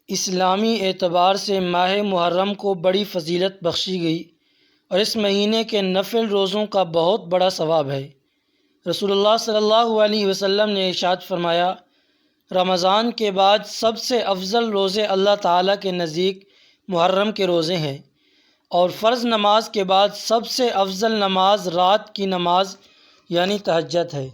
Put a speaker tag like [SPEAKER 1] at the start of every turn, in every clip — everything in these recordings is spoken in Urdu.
[SPEAKER 1] اسلامی اعتبار سے ماہ محرم کو بڑی فضیلت بخشی گئی اور اس مہینے کے نفل روزوں کا بہت بڑا ثواب ہے۔ رسول اللہ صلی اللہ علیہ وسلم نے ارشاد فرمایا، رمضان کے بعد سب سے افضل روزے اللہ تعالیٰ کے نزدیک محرم کے روزے ہیں، اور فرض نماز کے بعد سب سے افضل نماز رات کی نماز یعنی تہجد ہے۔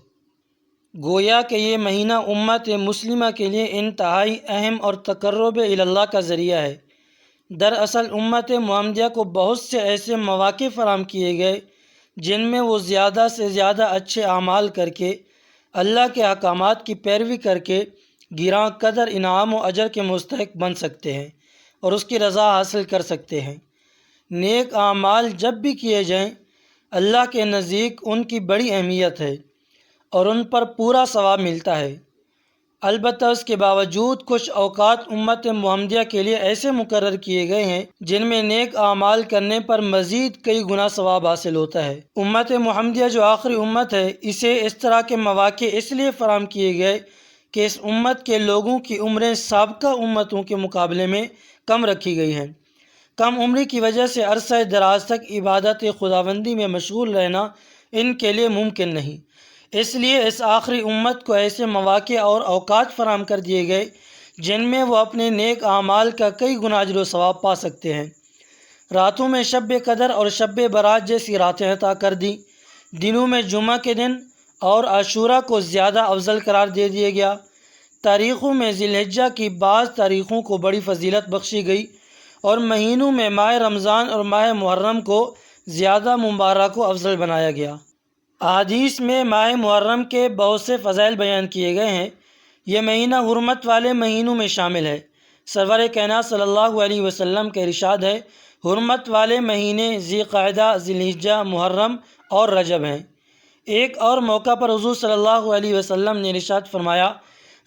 [SPEAKER 1] گویا کہ یہ مہینہ امت مسلمہ کے لیے انتہائی اہم اور تقرب اللہ کا ذریعہ ہے۔ دراصل امت محمدیہ کو بہت سے ایسے مواقع فراہم کیے گئے جن میں وہ زیادہ سے زیادہ اچھے اعمال کر کے، اللہ کے احکامات کی پیروی کر کے گراں قدر انعام و اجر کے مستحق بن سکتے ہیں اور اس کی رضا حاصل کر سکتے ہیں۔ نیک اعمال جب بھی کیے جائیں، اللہ کے نزدیک ان کی بڑی اہمیت ہے اور ان پر پورا ثواب ملتا ہے۔ البتہ اس کے باوجود کچھ اوقات امت محمدیہ کے لیے ایسے مقرر کیے گئے ہیں جن میں نیک اعمال کرنے پر مزید کئی گنا ثواب حاصل ہوتا ہے۔ امت محمدیہ جو آخری امت ہے، اسے اس طرح کے مواقع اس لیے فراہم کیے گئے کہ اس امت کے لوگوں کی عمریں سابقہ امتوں کے مقابلے میں کم رکھی گئی ہیں۔ کم عمری کی وجہ سے عرصہ دراز تک عبادت خداوندی میں مشغول رہنا ان کے لیے ممکن نہیں، اس لیے اس آخری امت کو ایسے مواقع اور اوقات فراہم کر دیے گئے جن میں وہ اپنے نیک اعمال کا کئی گنا اجر و ثواب پا سکتے ہیں۔ راتوں میں شب قدر اور شب برات جیسی راتیں عطا کر دی، دنوں میں جمعہ کے دن اور عاشورہ کو زیادہ افضل قرار دے دیا گیا، تاریخوں میں ذی الحجہ کی بعض تاریخوں کو بڑی فضیلت بخشی گئی، اور مہینوں میں ماہ رمضان اور ماہ محرم کو زیادہ مبارک و افضل بنایا گیا۔ احادیث میں ماہ محرم کے بہت سے فضائل بیان کیے گئے ہیں۔ یہ مہینہ حرمت والے مہینوں میں شامل ہے۔ سرور کائنات صلی اللہ علیہ وسلم کا ارشاد ہے، حرمت والے مہینے ذی قعدہ، ذی الحجہ، محرم اور رجب ہیں۔ ایک اور موقع پر حضور صلی اللہ علیہ وسلم نے ارشاد فرمایا،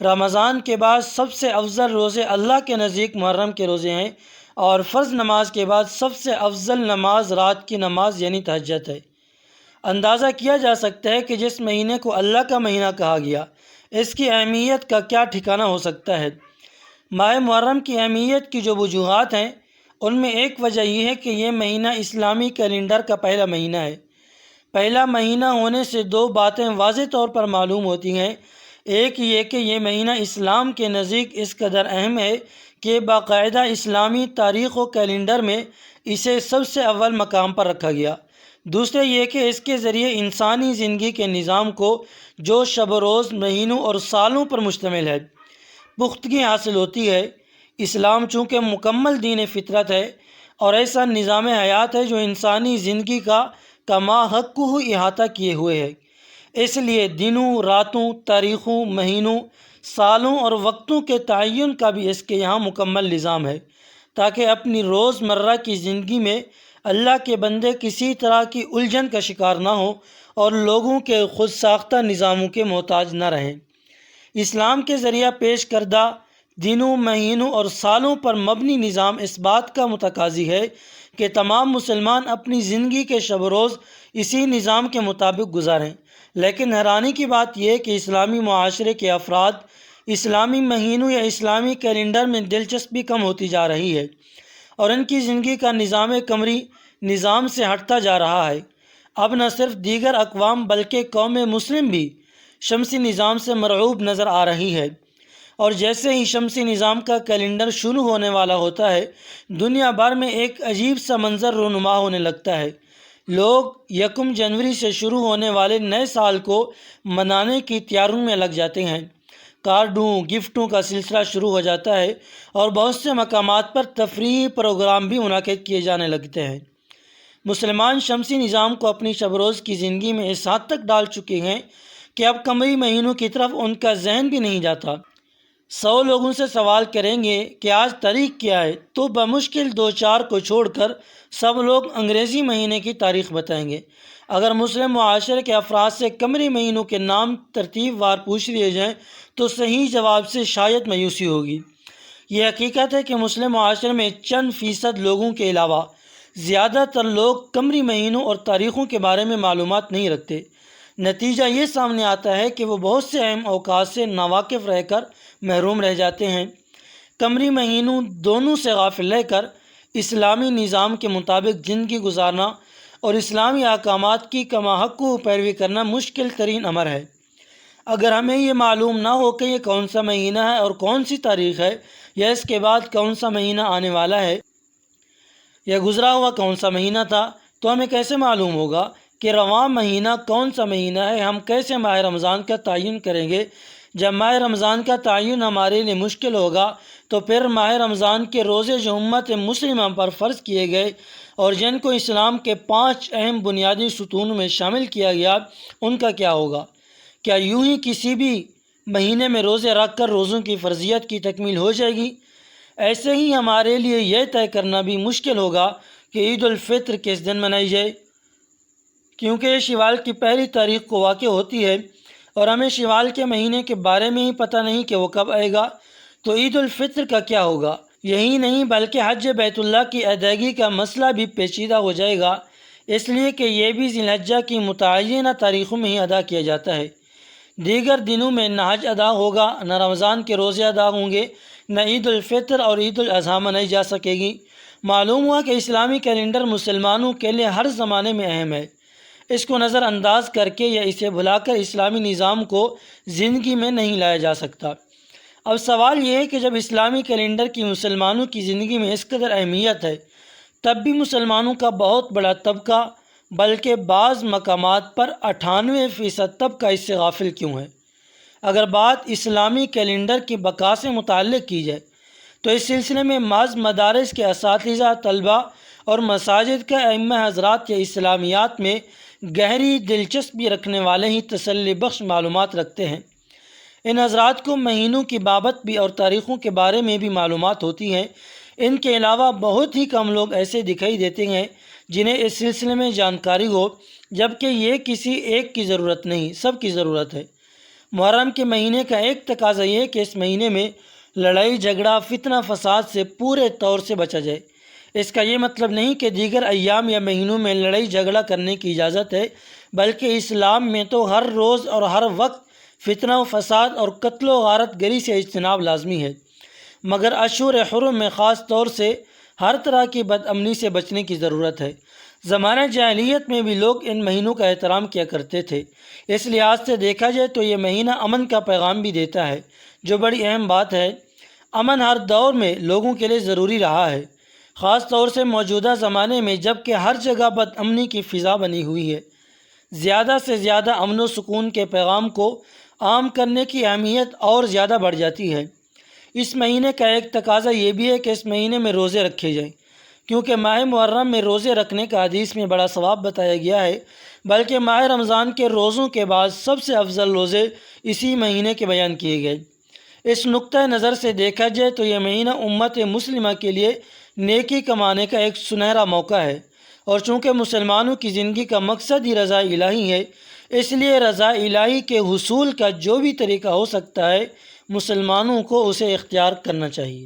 [SPEAKER 1] رمضان کے بعد سب سے افضل روزے اللہ کے نزدیک محرم کے روزے ہیں، اور فرض نماز کے بعد سب سے افضل نماز رات کی نماز یعنی تہجد ہے۔ اندازہ کیا جا سکتا ہے کہ جس مہینے کو اللہ کا مہینہ کہا گیا، اس کی اہمیت کا کیا ٹھکانہ ہو سکتا ہے۔ ماہ محرم کی اہمیت کی جو وجوہات ہیں، ان میں ایک وجہ یہ ہے کہ یہ مہینہ اسلامی کیلنڈر کا پہلا مہینہ ہے۔ پہلا مہینہ ہونے سے دو باتیں واضح طور پر معلوم ہوتی ہیں۔ ایک یہ کہ یہ مہینہ اسلام کے نزدیک اس قدر اہم ہے کہ باقاعدہ اسلامی تاریخ و کیلنڈر میں اسے سب سے اول مقام پر رکھا گیا۔ دوسرے یہ کہ اس کے ذریعے انسانی زندگی کے نظام کو، جو شب و روز، مہینوں اور سالوں پر مشتمل ہے، پختگی حاصل ہوتی ہے۔ اسلام چونکہ مکمل دین فطرت ہے اور ایسا نظام حیات ہے جو انسانی زندگی کا ماحق احاطہ کیے ہوئے ہے، اس لیے دنوں، راتوں، تاریخوں، مہینوں، سالوں اور وقتوں کے تعین کا بھی اس کے یہاں مکمل نظام ہے، تاکہ اپنی روز مرہ کی زندگی میں اللہ کے بندے کسی طرح کی الجھن کا شکار نہ ہوں اور لوگوں کے خود ساختہ نظاموں کے محتاج نہ رہیں۔ اسلام کے ذریعہ پیش کردہ دنوں، مہینوں اور سالوں پر مبنی نظام اس بات کا متقاضی ہے کہ تمام مسلمان اپنی زندگی کے شب و روز اسی نظام کے مطابق گزاریں۔ لیکن حیرانی کی بات یہ ہے کہ اسلامی معاشرے کے افراد اسلامی مہینوں یا اسلامی کیلنڈر میں دلچسپی کم ہوتی جا رہی ہے، اور ان کی زندگی کا نظام قمری نظام سے ہٹتا جا رہا ہے۔ اب نہ صرف دیگر اقوام بلکہ قوم مسلم بھی شمسی نظام سے مرعوب نظر آ رہی ہے، اور جیسے ہی شمسی نظام کا کیلنڈر شروع ہونے والا ہوتا ہے، دنیا بھر میں ایک عجیب سا منظر رونما ہونے لگتا ہے۔ لوگ 1 جنوری سے شروع ہونے والے نئے سال کو منانے کی تیاریوں میں لگ جاتے ہیں۔ کارڈوں، گفٹوں کا سلسلہ شروع ہو جاتا ہے اور بہت سے مقامات پر تفریحی پروگرام بھی منعقد کیے جانے لگتے ہیں۔ مسلمان شمسی نظام کو اپنی شب روز کی زندگی میں اس حد تک ڈال چکے ہیں کہ اب قمری مہینوں کی طرف ان کا ذہن بھی نہیں جاتا۔ 100 لوگوں سے سوال کریں گے کہ آج تاریخ کیا ہے، تو بمشکل 2-4 کو چھوڑ کر سب لوگ انگریزی مہینے کی تاریخ بتائیں گے۔ اگر مسلم معاشرے کے افراد سے قمری مہینوں کے نام ترتیب وار پوچھ لیے جائیں تو صحیح جواب سے شاید مایوسی ہوگی۔ یہ حقیقت ہے کہ مسلم معاشرے میں چند فیصد لوگوں کے علاوہ زیادہ تر لوگ قمری مہینوں اور تاریخوں کے بارے میں معلومات نہیں رکھتے۔ نتیجہ یہ سامنے آتا ہے کہ وہ بہت سے اہم اوقات سے ناواقف رہ کر محروم رہ جاتے ہیں۔ قمری مہینوں دونوں سے غافل رہ کر اسلامی نظام کے مطابق زندگی گزارنا اور اسلامی احکامات کی کما حق پیروی کرنا مشکل ترین امر ہے۔ اگر ہمیں یہ معلوم نہ ہو کہ یہ کون سا مہینہ ہے اور کون سی تاریخ ہے، یا اس کے بعد کون سا مہینہ آنے والا ہے، یا گزرا ہوا کون سا مہینہ تھا، تو ہمیں کیسے معلوم ہوگا کہ رواں مہینہ کون سا مہینہ ہے؟ ہم کیسے ماہ رمضان کا تعین کریں گے؟ جب ماہ رمضان کا تعین ہمارے لیے مشکل ہوگا تو پھر ماہ رمضان کے روزے جو امت مسلمہ پر فرض کیے گئے اور جن کو اسلام کے 5 اہم بنیادی ستون میں شامل کیا گیا، ان کا کیا ہوگا؟ کیا یوں ہی کسی بھی مہینے میں روزے رکھ کر روزوں کی فرضیت کی تکمیل ہو جائے گی؟ ایسے ہی ہمارے لیے یہ طے کرنا بھی مشکل ہوگا کہ عید الفطر کس دن منائی جائے، کیونکہ یہ شوال کی پہلی تاریخ کو واقع ہوتی ہے اور ہمیں شوال کے مہینے کے بارے میں ہی پتہ نہیں کہ وہ کب آئے گا، تو عید الفطر کا کیا ہوگا؟ یہی نہیں بلکہ حج بیت اللہ کی ادائیگی کا مسئلہ بھی پیچیدہ ہو جائے گا، اس لیے کہ یہ بھی ذی الحجہ کی متعینہ تاریخوں میں ہی ادا کیا جاتا ہے۔ دیگر دنوں میں نہ حج ادا ہوگا، نہ رمضان کے روزے ادا ہوں گے، نہ عید الفطر اور عید الاضحیٰ منائی جا سکے گی۔ معلوم ہوا کہ اسلامی کیلنڈر مسلمانوں کے لیے ہر زمانے میں اہم ہے۔ اس کو نظر انداز کر کے یا اسے بھلا کر اسلامی نظام کو زندگی میں نہیں لایا جا سکتا۔ اب سوال یہ ہے کہ جب اسلامی کیلنڈر کی مسلمانوں کی زندگی میں اس قدر اہمیت ہے، تب بھی مسلمانوں کا بہت بڑا طبقہ بلکہ بعض مقامات پر 98% طبقہ اس سے غافل کیوں ہے؟ اگر بات اسلامی کیلنڈر کی بقا سے متعلق کی جائے تو اس سلسلے میں بعض مدارس کے اساتذہ، طلباء اور مساجد کے ائمہ حضرات یا اسلامیات میں گہری دلچسپی رکھنے والے ہی تسلی بخش معلومات رکھتے ہیں۔ ان حضرات کو مہینوں کی بابت بھی اور تاریخوں کے بارے میں بھی معلومات ہوتی ہیں۔ ان کے علاوہ بہت ہی کم لوگ ایسے دکھائی دیتے ہیں جنہیں اس سلسلے میں جانکاری ہو، جبکہ یہ کسی ایک کی ضرورت نہیں، سب کی ضرورت ہے۔ محرم کے مہینے کا ایک تقاضا یہ ہے کہ اس مہینے میں لڑائی جھگڑا، فتنہ فساد سے پورے طور سے بچا جائے۔ اس کا یہ مطلب نہیں کہ دیگر ایام یا مہینوں میں لڑائی جھگڑا کرنے کی اجازت ہے، بلکہ اسلام میں تو ہر روز اور ہر وقت فتنہ و فساد اور قتل و غارت گری سے اجتناب لازمی ہے، مگر اشہر حرم میں خاص طور سے ہر طرح کی بد امنی سے بچنے کی ضرورت ہے۔ زمانہ جاہلیت میں بھی لوگ ان مہینوں کا احترام کیا کرتے تھے۔ اس لحاظ سے دیکھا جائے تو یہ مہینہ امن کا پیغام بھی دیتا ہے، جو بڑی اہم بات ہے۔ امن ہر دور میں لوگوں کے لیے ضروری رہا ہے، خاص طور سے موجودہ زمانے میں جب کہ ہر جگہ بد امنی کی فضا بنی ہوئی ہے۔ زیادہ سے زیادہ امن و سکون کے پیغام کو عام کرنے کی اہمیت اور زیادہ بڑھ جاتی ہے۔ اس مہینے کا ایک تقاضا یہ بھی ہے کہ اس مہینے میں روزے رکھے جائیں، کیونکہ ماہ محرم میں روزے رکھنے کا حدیث میں بڑا ثواب بتایا گیا ہے، بلکہ ماہ رمضان کے روزوں کے بعد سب سے افضل روزے اسی مہینے کے بیان کیے گئے۔ اس نقطۂ نظر سے دیکھا جائے تو یہ مہینہ امت مسلمہ کے لیے نیکی کمانے کا ایک سنہرا موقع ہے، اور چونکہ مسلمانوں کی زندگی کا مقصد ہی رضا الہی ہے، اس لیے رضا الہی کے حصول کا جو بھی طریقہ ہو سکتا ہے، مسلمانوں کو اسے اختیار کرنا چاہیے۔